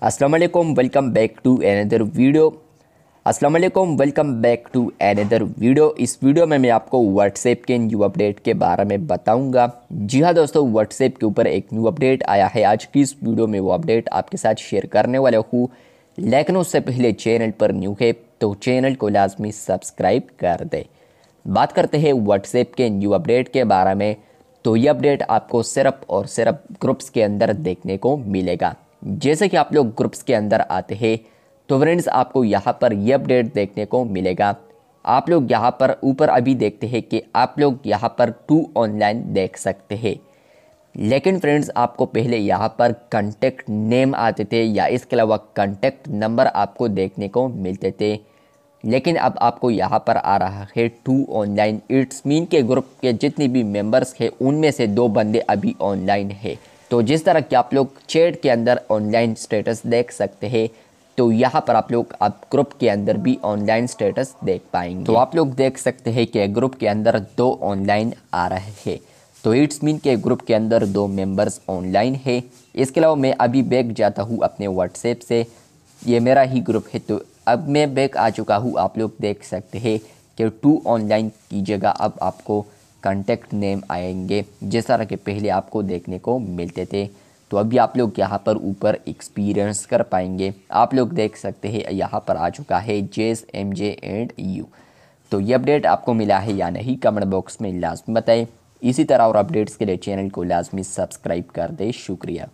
अस्सलाम वालेकुम welcome back to another video. अस्सलाम वालेकुम welcome back to another video. इस वीडियो में मैं आपको व्हाट्सएप के न्यू अपडेट के बारे में बताऊंगा। जी हाँ दोस्तों, व्हाट्सएप के ऊपर एक न्यू अपडेट आया है। आज की इस वीडियो में वो अपडेट आपके साथ शेयर करने वाला हूँ, लेकिन उससे पहले चैनल पर न्यू है तो चैनल को लाजमी सब्सक्राइब कर दे। बात करते हैं व्हाट्सएप के न्यू अपडेट के बारे में। तो ये अपडेट आपको सिर्फ और सिर्फ ग्रुप्स के अंदर देखने को मिलेगा। जैसे कि आप लोग ग्रुप्स के अंदर आते हैं तो फ्रेंड्स आपको यहाँ पर ये अपडेट देखने को मिलेगा। आप लोग यहाँ पर ऊपर अभी देखते हैं कि आप लोग यहाँ पर 2 ऑनलाइन देख सकते हैं, लेकिन फ्रेंड्स आपको पहले यहाँ पर कॉन्टैक्ट नेम आते थे या इसके अलावा कॉन्टैक्ट नंबर आपको देखने को मिलते थे, लेकिन अब आपको यहाँ पर आ रहा है 2 ऑनलाइन। इट्स मीन के ग्रुप के जितने भी मेंबर्स हैं उनमें से 2 बंदे अभी ऑनलाइन है। तो जिस तरह कि आप लोग चैट के अंदर ऑनलाइन स्टेटस देख सकते हैं, तो यहाँ पर आप लोग अब ग्रुप के अंदर भी ऑनलाइन स्टेटस देख पाएंगे। तो आप लोग देख सकते हैं कि ग्रुप के अंदर 2 ऑनलाइन आ रहे हैं। तो इट्स मीन के ग्रुप के अंदर 2 मेंबर्स ऑनलाइन है। इसके अलावा मैं अभी बैक जाता हूँ अपने व्हाट्सएप से, ये मेरा ही ग्रुप है। तो अब मैं बैक आ चुका हूँ। आप लोग देख सकते हैं कि 2 ऑनलाइन की जगह अब आपको कॉन्टैक्ट नेम आएंगे, जिस तरह के पहले आपको देखने को मिलते थे। तो अभी आप लोग यहाँ पर ऊपर एक्सपीरियंस कर पाएंगे। आप लोग देख सकते हैं यहाँ पर आ चुका है जेस MJ एंड यू। तो ये अपडेट आपको मिला है या नहीं, कमेंट बॉक्स में लाजमी बताएं। इसी तरह और अपडेट्स के लिए चैनल को लाजमी सब्सक्राइब कर दें। शुक्रिया।